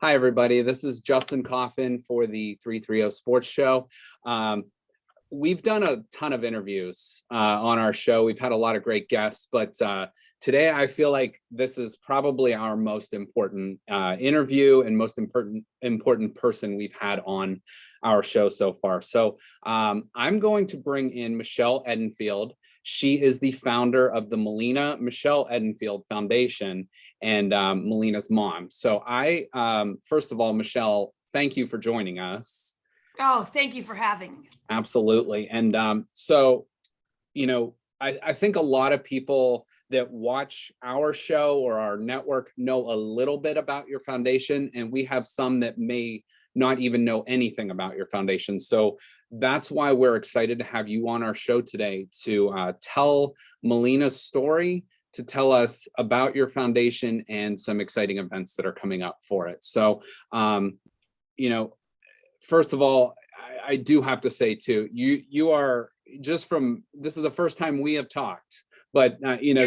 Hi, everybody. This is Justin Coffin for the 330 Sports Show. We've done a ton of interviews on our show. We've had a lot of great guests, but today I feel like this is probably our most important interview and most important person we've had on our show so far. So I'm going to bring in Michelle Edenfield. She is the founder of the Melina Michelle Edenfield Foundation and Melina's mom. So first of all, Michelle, thank you for joining us. Oh, thank you for having me. Absolutely. And I think a lot of people that watch our show or our network know a little bit about your foundation, and we have some that may not even know anything about your foundation. So that's why we're excited to have you on our show today to tell Melina's story, to tell us about your foundation and some exciting events that are coming up for it. So, first of all, I do have to say too, you are this is the first time we have talked, but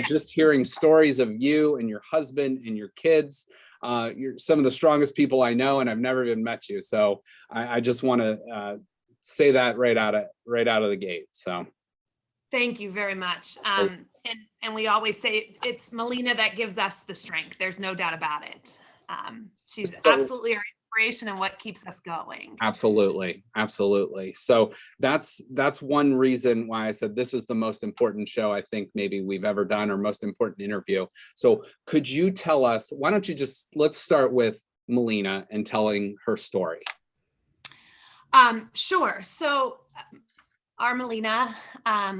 just hearing stories of you and your husband and your kids, you're some of the strongest people I know, and I've never even met you. So I just want to say that right out of the gate. So thank you very much. And we always say it's Melina that gives us the strength. There's no doubt about it. She's absolutely our inspiration and what keeps us going. Absolutely. So that's one reason why I said this is the most important show I think maybe we've ever done, or most important interview. So could you tell us, why don't you let's start with Melina and telling her story. Sure. So our Melina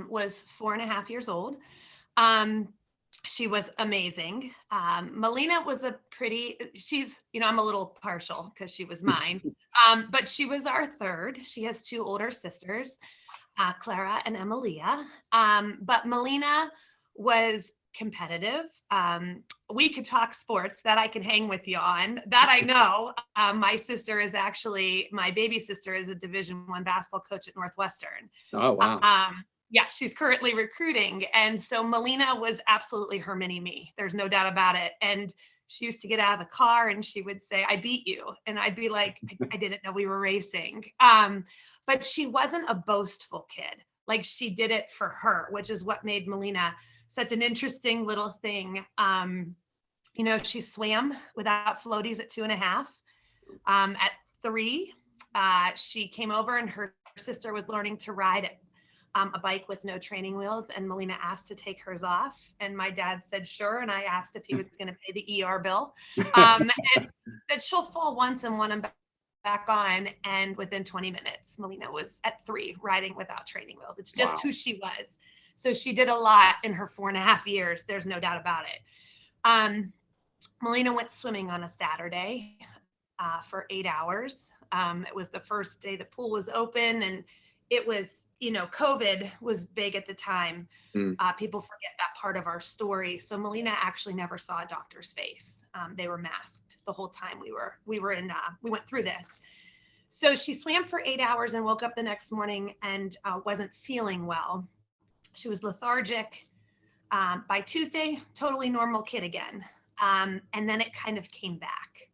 was 4.5 years old. She was amazing. Melina was I'm a little partial because she was mine, but she was our third. She has two older sisters, Clara and Emilia. But Melina was competitive. We could talk sports, that I can hang with you on, that I know. My baby sister is a Division I basketball coach at Northwestern. Oh, wow. Yeah, she's currently recruiting. And so Melina was absolutely her mini me. There's no doubt about it. And she used to get out of the car and she would say, "I beat you." And I'd be like, I didn't know we were racing. But she wasn't a boastful kid. Like, she did it for her, which is what made Melina such an interesting little thing. She swam without floaties at 2.5. At 3, she came over and her sister was learning to ride a bike with no training wheels, and Melina asked to take hers off, and my dad said sure, and I asked if he was going to pay the ER bill, and that she'll fall once and want him back on, and within 20 minutes Melina was at 3 riding without training wheels. It's just who she was. So she did a lot in her 4.5 years. There's no doubt about it. Melina went swimming on a Saturday for 8 hours. It was the first day the pool was open, and it was, COVID was big at the time. People forget that part of our story. So Melina actually never saw a doctor's face. They were masked the whole time we went through this. So she swam for 8 hours and woke up the next morning and wasn't feeling well. She was lethargic. By Tuesday, totally normal kid again. And then it kind of came back.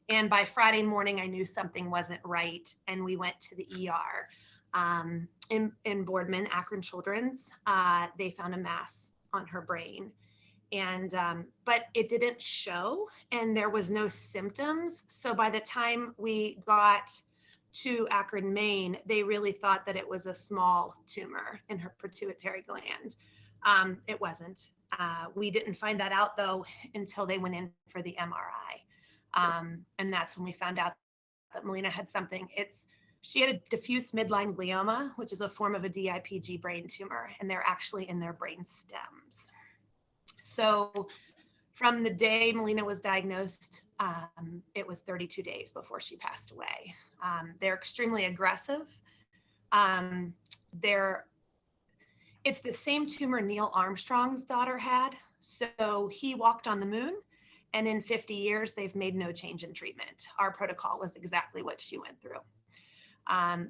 And by Friday morning, I knew something wasn't right. And we went to the ER. In Boardman, Akron Children's, they found a mass on her brain, but it didn't show, and there was no symptoms. So by the time we got to Akron, Maine, they really thought that it was a small tumor in her pituitary gland. It wasn't. We didn't find that out though until they went in for the MRI, and that's when we found out that Melina had something. She had a diffuse midline glioma, which is a form of a DIPG brain tumor, and they're actually in their brain stems. So from the day Melina was diagnosed, it was 32 days before she passed away. They're extremely aggressive. It's the same tumor Neil Armstrong's daughter had. So he walked on the moon, and in 50 years, they've made no change in treatment. Our protocol was exactly what she went through.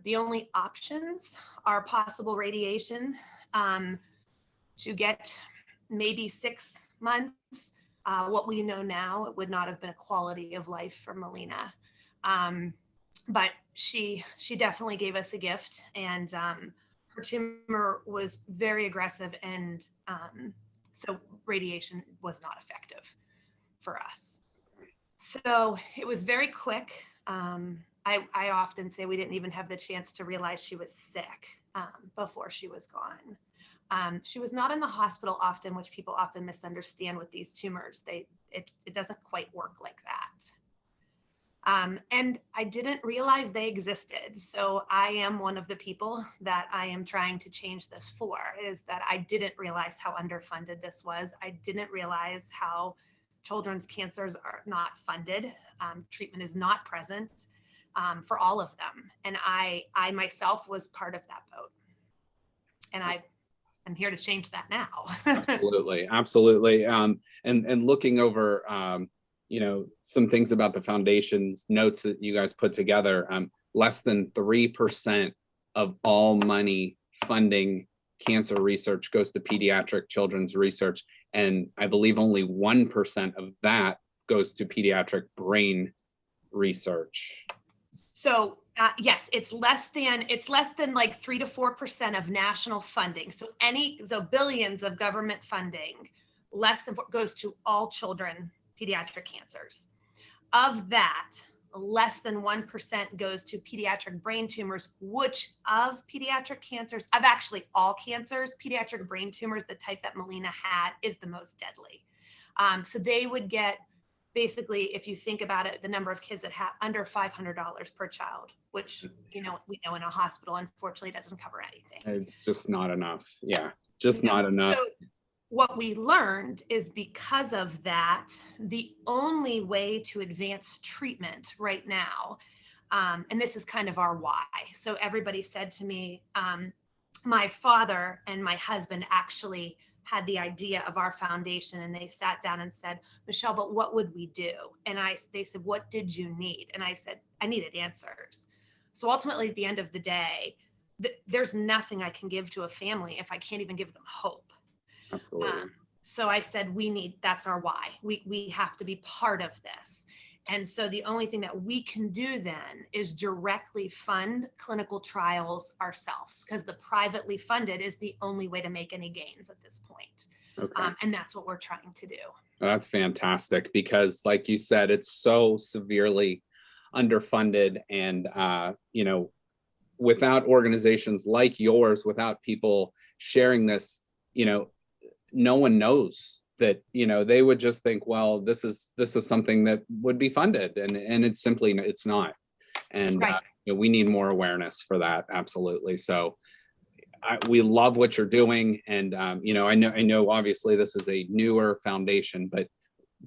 The only options are possible radiation to get maybe 6 months what we know now, it would not have been a quality of life for Melina. But she definitely gave us a gift, and her tumor was very aggressive, and so radiation was not effective for us. So it was very quick. I often say we didn't even have the chance to realize she was sick before she was gone. She was not in the hospital often, which people often misunderstand with these tumors. It doesn't quite work like that. And I didn't realize they existed. So I am one of the people that I am trying to change this for, is that I didn't realize how underfunded this was. I didn't realize how children's cancers are not funded. Treatment is not present for all of them. And I myself was part of that boat. And I'm here to change that now. Absolutely. Absolutely. And looking over, some things about the foundation's notes that you guys put together, less than 3% of all money funding cancer research goes to pediatric children's research. And I believe only 1% of that goes to pediatric brain research. So yes, it's less than like 3 to 4% of national funding. So billions of government funding, less than goes to all children, pediatric cancers. Of that, less than 1% goes to pediatric brain tumors, which of pediatric cancers, of actually all cancers, pediatric brain tumors, the type that Melina had, is the most deadly. So they would get, basically, if you think about it, the number of kids that have under $500 per child, which, we know in a hospital, unfortunately, that doesn't cover anything. It's just not enough. Yeah, just not enough. So what we learned is, because of that, the only way to advance treatment right now, and this is kind of our why. So everybody said to me, my father and my husband actually had the idea of our foundation, and they sat down and said, Michelle, but what would we do? And they said, what did you need? And I said, I needed answers. So ultimately, at the end of the day, there's nothing I can give to a family if I can't even give them hope. Absolutely. So I said, that's our why. We have to be part of this. And so the only thing that we can do then is directly fund clinical trials ourselves, because the privately funded is the only way to make any gains at this point. Okay. And that's what we're trying to do. That's fantastic, because like you said, it's so severely underfunded, and without organizations like yours, without people sharing this, no one knows that, they would just think, well, this is something that would be funded, and it's not. And Right. we need more awareness for that. Absolutely. So we love what you're doing. And I know obviously this is a newer foundation, but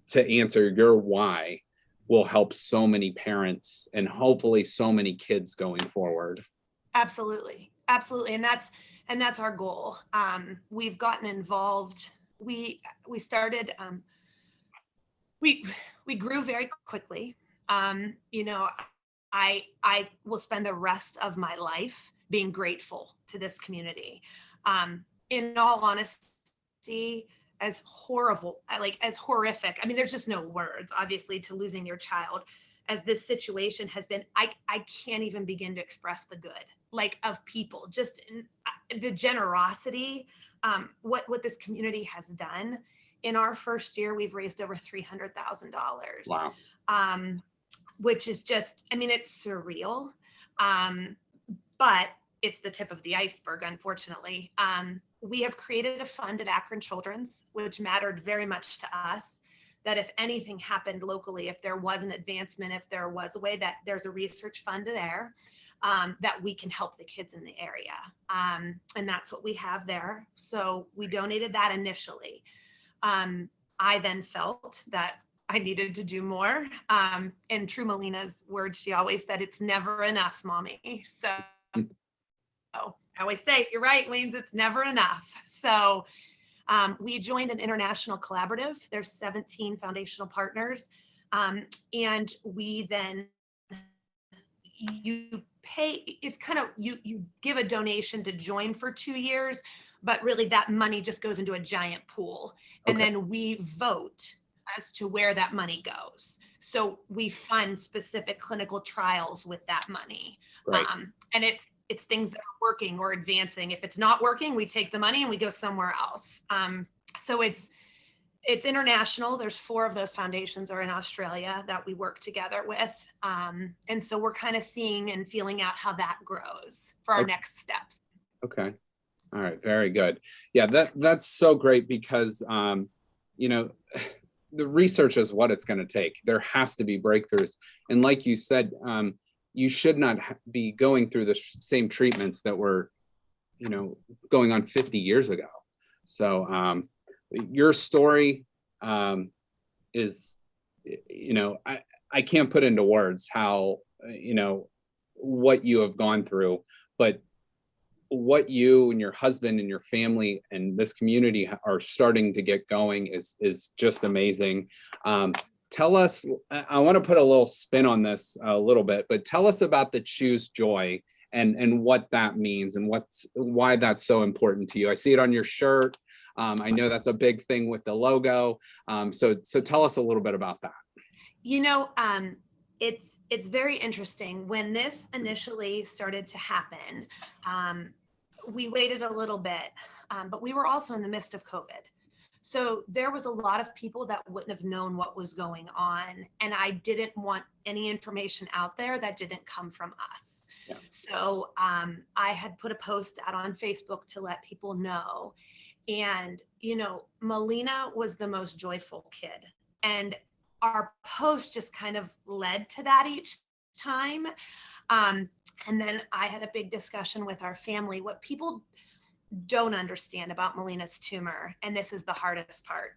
to answer your why will help so many parents and hopefully so many kids going forward. Absolutely. And that's our goal. We've gotten involved. We started, we grew very quickly. I will spend the rest of my life being grateful to this community. In all honesty, as horrific, there's just no words, obviously, to losing your child, as this situation has been. I can't even begin to express the good, of people, just the generosity, what this community has done. In our first year, we've raised over $300,000. Wow. Which is just, it's surreal. But it's the tip of the iceberg, unfortunately. We have created a fund at Akron Children's, which mattered very much to us, that if anything happened locally, if there was an advancement, if there was a way that there's a research fund there, that we can help the kids in the area. And that's what we have there. So we donated that initially. I then felt that I needed to do more. In true Melina's words, she always said, it's never enough, mommy. So I always say, you're right, Weens, it's never enough. So we joined an international collaborative. There's 17 foundational partners. And we then, you pay, it's kind of, you give a donation to join for 2 years, but really that money just goes into a giant pool. And Okay. then we vote as to where that money goes. So we fund specific clinical trials with that money. Right. And it's things that are working or advancing. If it's not working, we take the money and we go somewhere else. So it's international. There's 4 of those foundations are in Australia that we work together with. And so we're kind of seeing and feeling out how that grows for our next steps. Okay. All right. Very good. Yeah, that's so great because, you know, the research is what it's going to take. There has to be breakthroughs. And like you said, you should not be going through the same treatments that were, you know, going on 50 years ago. So your story is, you know, I can't put into words how, you know, what you have gone through, but what you and your husband and your family and this community are starting to get going is just amazing. Tell us, I want to put a little spin on this a little bit, but tell us about the Choose Joy and what that means and why that's so important to you. I see it on your shirt. I know that's a big thing with the logo. So tell us a little bit about that. You know, it's very interesting. When this initially started to happen, we waited a little bit, but we were also in the midst of COVID. So there was a lot of people that wouldn't have known what was going on. And I didn't want any information out there that didn't come from us. Yes. So I had put a post out on Facebook to let people know. And, you know, Melina was the most joyful kid. And our post just kind of led to that each time. And then I had a big discussion with our family. What people don't understand about Melina's tumor, and this is the hardest part,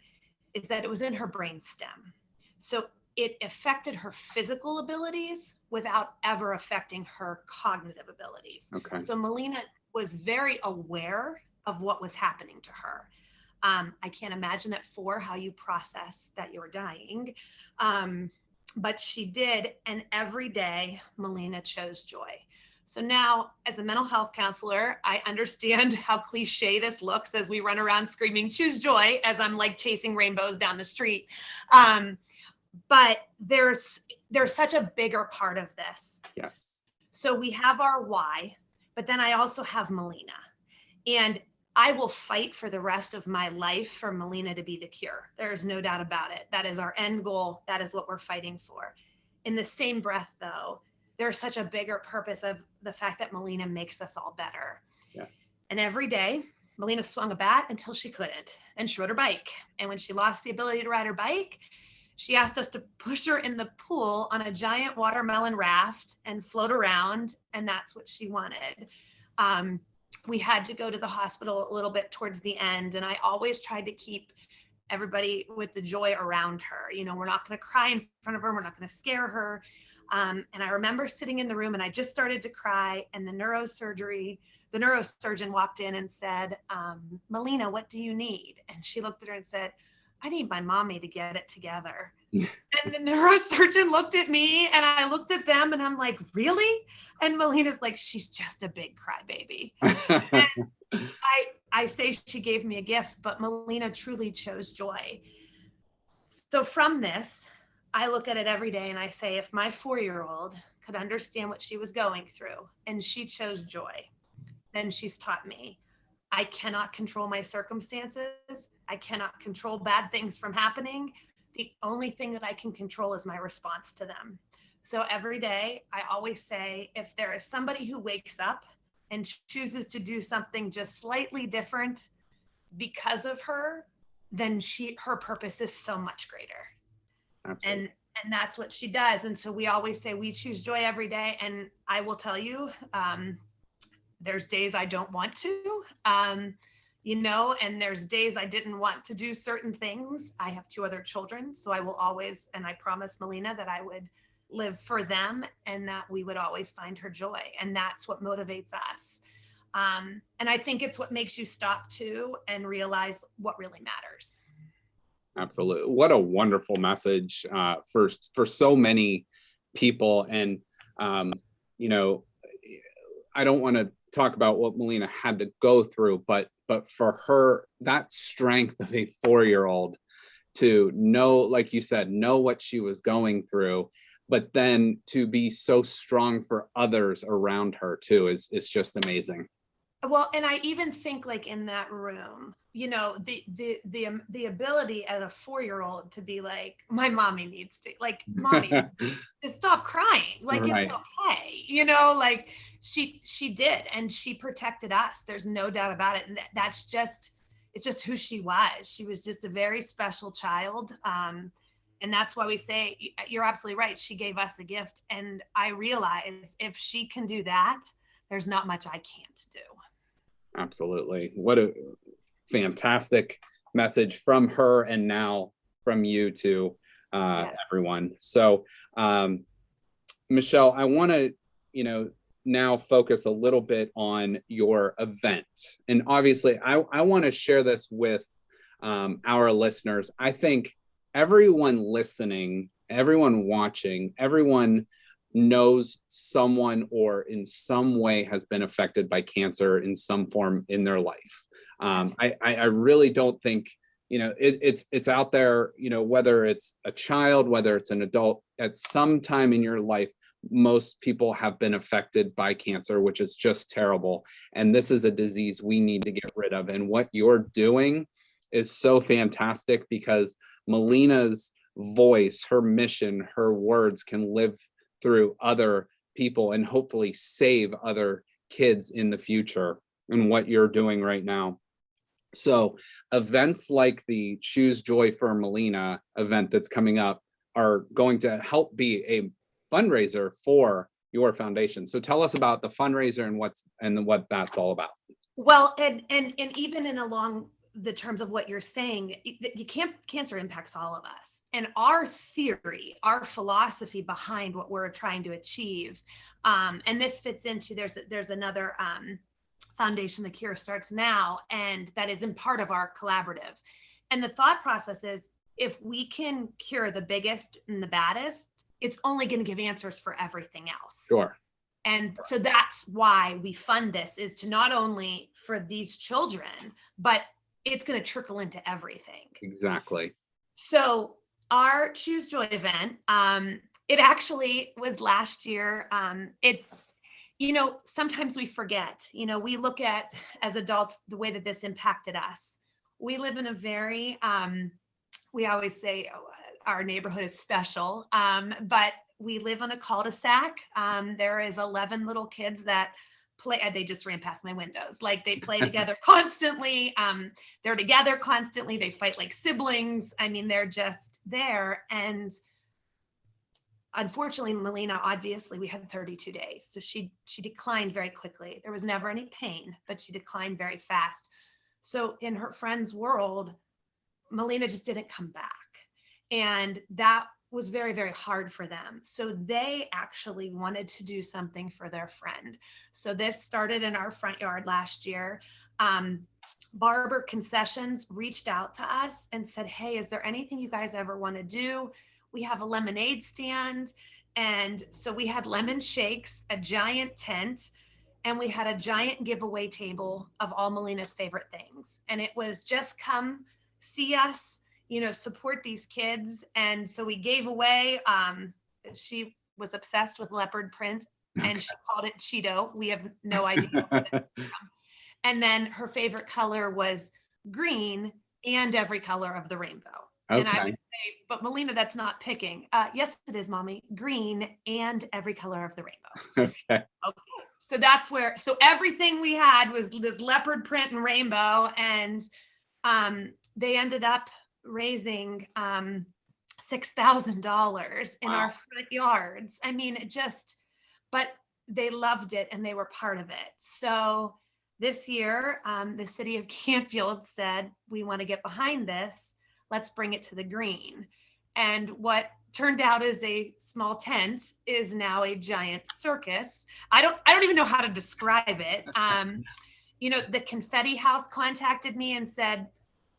is that it was in her brainstem. So it affected her physical abilities without ever affecting her cognitive abilities. Okay. So Melina was very aware of what was happening to her. I can't imagine at 4 how you process that you're dying. But she did. And every day, Melina chose joy. So now, as a mental health counselor, I understand how cliche this looks as we run around screaming, choose joy, as I'm like chasing rainbows down the street. But there's such a bigger part of this. Yes. So we have our why, but then I also have Melina. And I will fight for the rest of my life for Melina to be the cure. There's no doubt about it. That is our end goal. That is what we're fighting for. In the same breath, though, there's such a bigger purpose of the fact that Melina makes us all better. Yes. And every day, Melina swung a bat until she couldn't, and she rode her bike. And when she lost the ability to ride her bike, she asked us to push her in the pool on a giant watermelon raft and float around. And that's what she wanted. We had to go to the hospital a little bit towards the end. And I always tried to keep everybody with the joy around her. You know, we're not going to cry in front of her. We're not going to scare her. And I remember sitting in the room and I just started to cry, and the neurosurgeon walked in and said, Melina, what do you need? And she looked at her and said, I need my mommy to get it together. And the neurosurgeon looked at me and I looked at them and I'm like, really? And Melina's like, she's just a big crybaby. And I say she gave me a gift, but Melina truly chose joy. So from this, I look at it every day and I say, if my 4-year-old could understand what she was going through and she chose joy, then she's taught me I cannot control my circumstances. I cannot control bad things from happening. The only thing that I can control is my response to them. So every day I always say, if there is somebody who wakes up and chooses to do something just slightly different because of her, then her purpose is so much greater. Absolutely. And that's what she does. And so we always say we choose joy every day. And I will tell you, there's days I don't want to, you know, and there's days I didn't want to do certain things. I have 2 other children, so I will always, and I promised Melina that I would live for them and that we would always find her joy. And that's what motivates us. And I think it's what makes you stop too and realize what really matters. Absolutely. What a wonderful message for so many people. And, you know, I don't want to talk about what Melina had to go through, but for her, that strength of a 4-year-old to know, like you said, know what she was going through, but then to be so strong for others around her too is just amazing. Well, and I even think like in that room, the ability as a 4-year-old to be like, my mommy needs to, like, mommy, just stop crying. Like, Right. it's okay. Like she did, and she protected us. There's no doubt about it. And that's just, it's just who she was. She was just a very special child. And that's why we say, you're absolutely right. She gave us a gift. And I realize if she can do that, there's not much I can't do. Absolutely. What a fantastic message from her, and now from you to everyone. So, Michelle, I want to, now focus a little bit on your event. And obviously, I want to share this with our listeners. I think everyone listening, everyone watching, everyone knows someone or in some way has been affected by cancer in some form in their life. I really don't think, it's out there, whether it's a child, whether it's an adult, at some time in your life, most people have been affected by cancer, which is just terrible. And this is a disease we need to get rid of. And what you're doing is so fantastic, because Melina's voice, her mission, her words can live through other people and hopefully save other kids in the future, and what you're doing right now. So events like the Choose Joy for Melina event that's coming up are going to help be a fundraiser for your foundation. So tell us about the fundraiser and what that's all about. Well, and even in along the terms of what you're saying, cancer impacts all of us. And our theory, our philosophy behind what we're trying to achieve, and this fits into, there's another foundation, The Cure Starts Now, and that is in part of our collaborative. And the thought process is, if we can cure the biggest and the baddest, it's only going to give answers for everything else. Sure. And so that's why we fund this, is to not only for these children, but it's going to trickle into everything. Exactly. So our Choose Joy event, it actually was last year. It's, sometimes we forget, we look at as adults, the way that this impacted us. We live in a very, we always say our neighborhood is special, but we live on a cul-de-sac. There is 11 little kids that play, they just ran past my windows. Like, they play together constantly. They're together constantly. They fight like siblings. I mean, they're just there. And unfortunately, Melina, obviously we had 32 days. So she declined very quickly. There was never any pain, but she declined very fast. So in her friend's world, Melina just didn't come back. And that was very, very hard for them. So they actually wanted to do something for their friend. So this started in our front yard last year. Barber Concessions reached out to us and said, hey, is there anything you guys ever want to do? We have a lemonade stand. And so we had lemon shakes, a giant tent, and we had a giant giveaway table of all Melina's favorite things. And it was just come see us, support these kids. And so we gave away, she was obsessed with leopard print, and she called it Cheeto. We have no idea. And then her favorite color was green and every color of the rainbow. Okay. And I would say, but Melina, that's not picking. Yes, it is, mommy. Green and every color of the rainbow. Okay. So that's where, so everything we had was this leopard print and rainbow. And they ended up raising $6,000 in our front yards. I mean, but they loved it and they were part of it. So this year, the city of Canfield said, we want to get behind this. Let's bring it to the green. And what turned out as a small tent is now a giant circus. I don't even know how to describe it. The confetti house contacted me and said,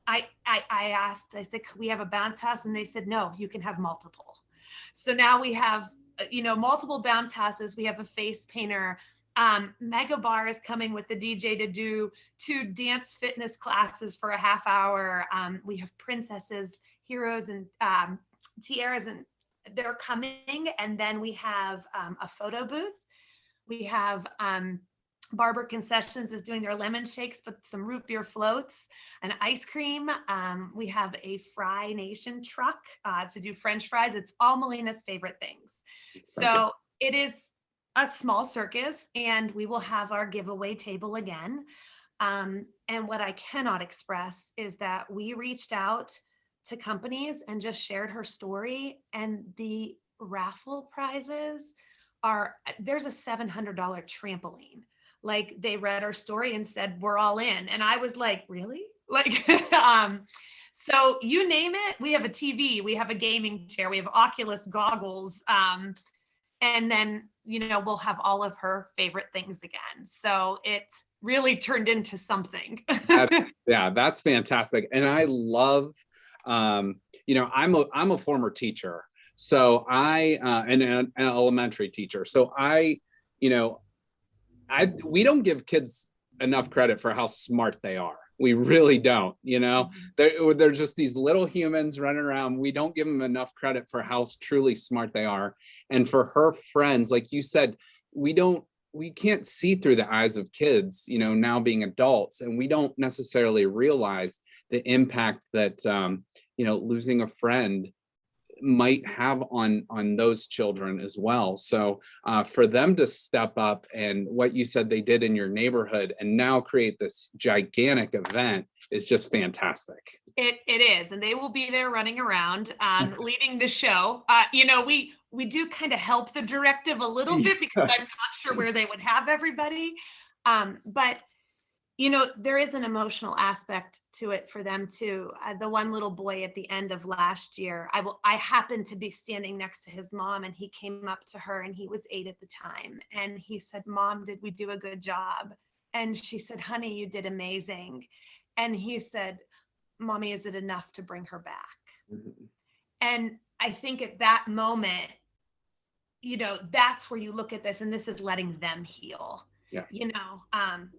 I asked, I said, could we have a bounce house? And they said, no, you can have multiple. So now we have, multiple bounce houses. We have a face painter. Mega Bar is coming with the DJ to do 2 dance fitness classes for a half hour. We have princesses heroes and tiaras, and they're coming. And then we have a photo booth. We have Barber Concessions is doing their lemon shakes, but some root beer floats and ice cream. We have a Fry Nation truck to do French fries. It's all Melina's favorite things. So it is a small circus, and we will have our giveaway table again. And what I cannot express is that we reached out to companies and just shared her story, and the raffle prizes there's a $700 trampoline. Like, they read our story and said, we're all in. And I was like, really? Like, so you name it, we have a TV, we have a gaming chair, we have Oculus goggles. And then, we'll have all of her favorite things again. So it's really turned into something. That's fantastic. And I love, I'm a former teacher. So an elementary teacher. So we don't give kids enough credit for how smart they are. We really don't, they're just these little humans running around. We don't give them enough credit for how truly smart they are. And for her friends, like you said, we can't see through the eyes of kids, now being adults, and we don't necessarily realize the impact that, losing a friend might have on those children as well. So for them to step up, and what you said they did in your neighborhood and now create this gigantic event is just fantastic. It is, and they will be there running around, leading the show. We do kind of help the directive a little bit because I'm not sure where they would have everybody. But there is an emotional aspect to it for them too. The one little boy at the end of last year, I happened to be standing next to his mom, and he came up to her, and he was 8 at the time. And he said, "Mom, did we do a good job?" And she said, "Honey, you did amazing." And he said, "Mommy, is it enough to bring her back?" Mm-hmm. And I think at that moment, that's where you look at this, and this is letting them heal. Yes.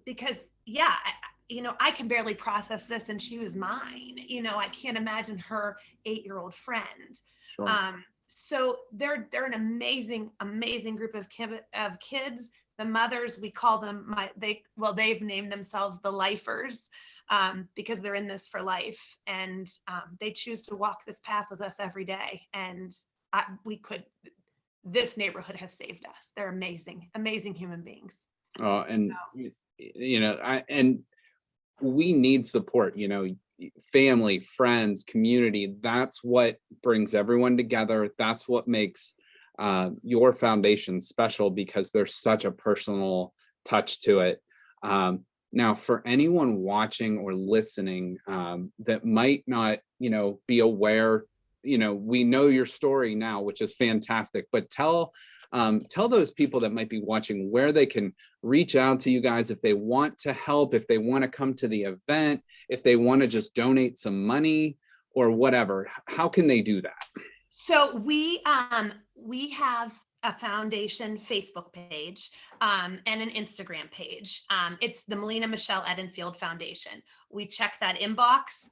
Because I can barely process this, and she was mine. I can't imagine her 8-year-old friend. Sure. So they're an amazing group of kids. The mothers, we call them they've named themselves the lifers, because they're in this for life, and they choose to walk this path with us every day. And this neighborhood has saved us. They're amazing human beings. And we need support, family, friends, community. That's what brings everyone together. That's what makes your foundation special, because there's such a personal touch to it. Now, for anyone watching or listening that might not, be aware, we know your story now, which is fantastic, but tell those people that might be watching where they can reach out to you guys if they want to help, if they want to come to the event, if they want to just donate some money or whatever. How can they do that? So we have a foundation Facebook page and an Instagram page. It's the Melina Michelle Edenfield Foundation. We check that inbox.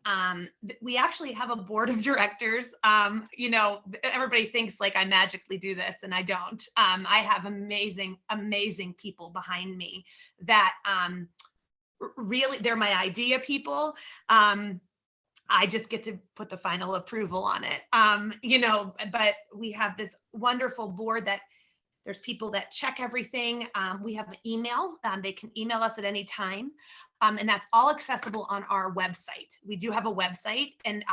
We actually have a board of directors. Everybody thinks like I magically do this, and I don't. I have amazing people behind me that really, they're my idea people. I just get to put the final approval on it. But we have this wonderful board that there's people that check everything. We have an email. They can email us at any time. And that's all accessible on our website. We do have a website, and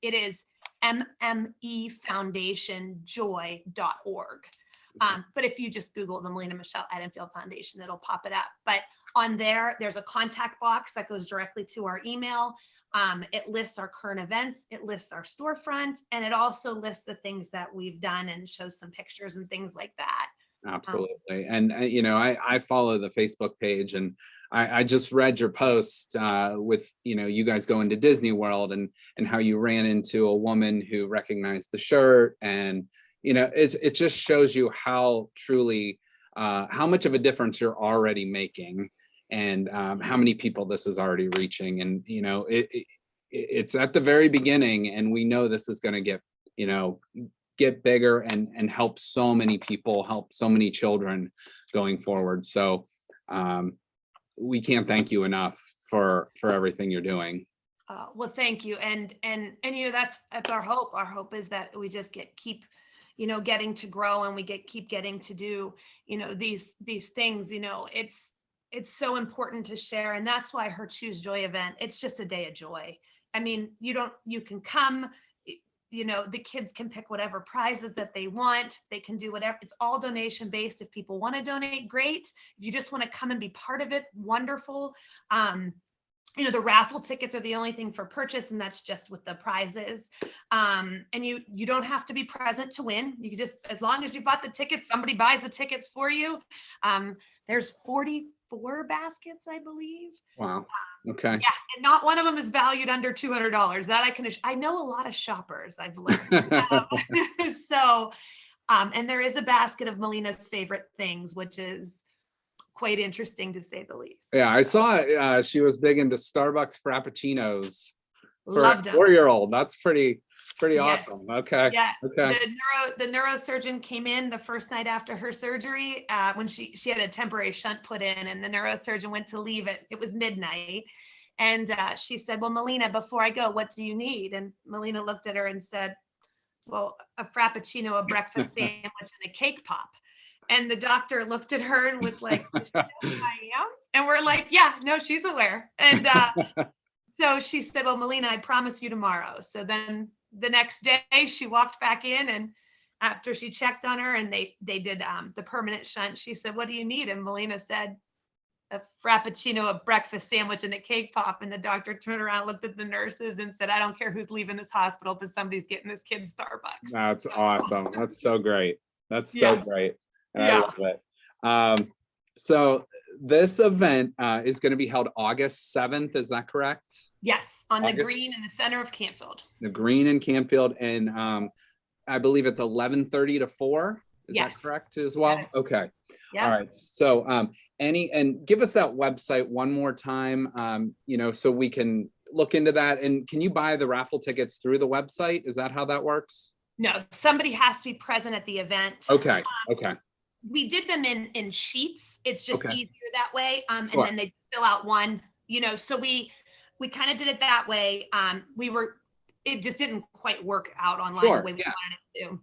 it is mmefoundationjoy.org. But if you just Google the Melina Michelle Edenfield Foundation, it'll pop it up. But on there's a contact box that goes directly to our email. It lists our current events, it lists our storefront, and it also lists the things that we've done and shows some pictures and things like that. Absolutely. And I follow the Facebook page, and I just read your post with you guys going to Disney World, and how you ran into a woman who recognized the shirt, and it just shows you how truly how much of a difference you're already making, and how many people this is already reaching. And it's at the very beginning, and we know this is going to get bigger and help so many people, help so many children going forward. So we can't thank you enough for everything you're doing. Well, thank you. And that's our hope. Our hope is that we just keep getting to grow, and we keep getting to do, these things. It's so important to share. And that's why her Choose Joy event, it's just a day of joy. I mean, you can come, the kids can pick whatever prizes that they want. They can do whatever. It's all donation based. If people want to donate, great. If you just want to come and be part of it, wonderful. The raffle tickets are the only thing for purchase, and that's just with the prizes. And you don't have to be present to win. You can just, as long as you bought the tickets, somebody buys the tickets for you. There's 44 baskets, I believe. Wow. Okay. Yeah, and not one of them is valued under $200. That I know a lot of shoppers, I've learned. So, and there is a basket of Melina's favorite things, which is quite interesting to say the least. Yeah, I saw she was big into Starbucks Frappuccinos for Loved a them. 4-year-old. That's pretty Yes. awesome. Okay. Yeah. Okay. The neurosurgeon came in the first night after her surgery when she had a temporary shunt put in, and the neurosurgeon went to leave it. It was midnight. And she said, well, Melina, before I go, what do you need? And Melina looked at her and said, well, a Frappuccino, a breakfast sandwich, and a cake pop. And the doctor looked at her and was like, I am. And we're like, yeah, no, she's aware. And so she said, well, Melina, I promise you tomorrow. So then the next day she walked back in, and after she checked on her and they did the permanent shunt, she said, what do you need? And Melina said, a Frappuccino, a breakfast sandwich, and a cake pop. And the doctor turned around, looked at the nurses and said, I don't care who's leaving this hospital, but somebody's getting this kid Starbucks. That's awesome. That's so great. That's so great. And I love it. So this event is going to be held August 7th. Is that correct? Yes, on the green in the center of Campfield. The green in Campfield, and I believe it's 11:30 to 4. Is that correct as well? Yes. Okay. Yep. All right. So and give us that website one more time, so we can look into that. And can you buy the raffle tickets through the website? Is that how that works? No, somebody has to be present at the event. Okay. Okay. We did them in sheets. It's just easier that way. And then they fill out one, so we kind of did it that way. It just didn't quite work out online the way we wanted it to.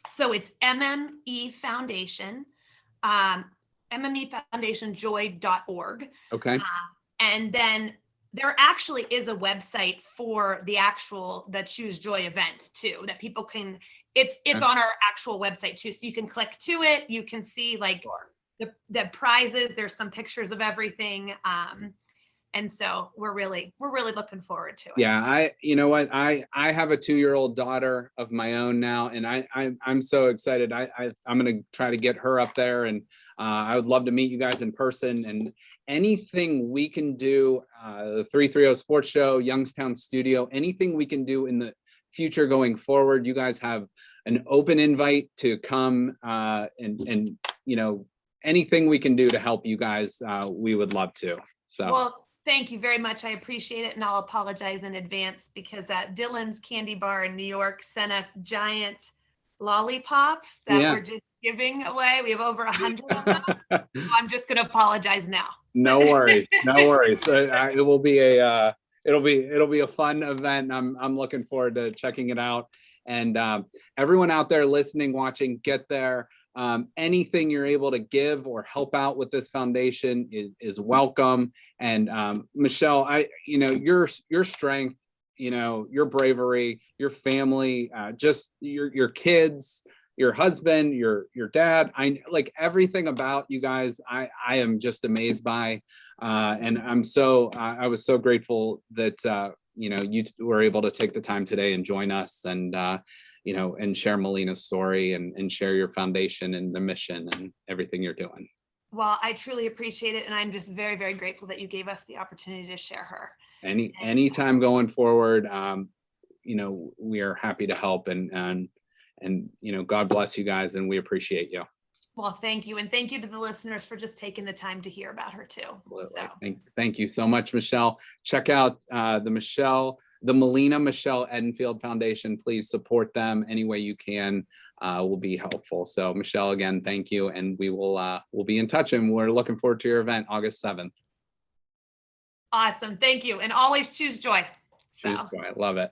So it's MME Foundation, MMEFoundationJoy.org. Okay. And then there actually is a website for the Choose Joy event too, that people can, it's on our actual website too. So you can click to it. You can see the prizes. There's some pictures of everything. And so we're really looking forward to it. Yeah. You know what? I have a 2-year-old daughter of my own now, and I'm so excited. I'm going to try to get her up there, and I would love to meet you guys in person, and anything we can do, the 330 Sports Show, Youngstown Studio, anything we can do in the future going forward. You guys have an open invite to come, and anything we can do to help you guys, we would love to. So. Well, thank you very much. I appreciate it. And I'll apologize in advance because Dylan's Candy Bar in New York sent us giant lollipops that we're just giving away. We have over 100 of them. So I'm just going to apologize now. No worries. No worries. It will be it'll be a fun event. I'm looking forward to checking it out. And everyone out there listening, watching, get there. Anything you're able to give or help out with this foundation is welcome. And Michelle, your strength, your bravery, your family, just your kids, your husband, your dad, I like everything about you guys. I am just amazed by, and I was so grateful that you were able to take the time today and join us, and and share Melina's story and share your foundation and the mission and everything you're doing. Well, I truly appreciate it. And I'm just very, very grateful that you gave us the opportunity to share her. Anytime going forward, we are happy to help, and God bless you guys, and we appreciate you. Well, thank you. And thank you to the listeners for just taking the time to hear about her too. So. Thank you so much, Michelle. Check out the Michelle the Melina Michelle Edenfield Foundation. Please support them any way you can. Will be helpful. So Michelle, again, thank you. And we will we'll be in touch, and we're looking forward to your event August 7th. Awesome. Thank you. And always choose joy. Choose joy. I love it.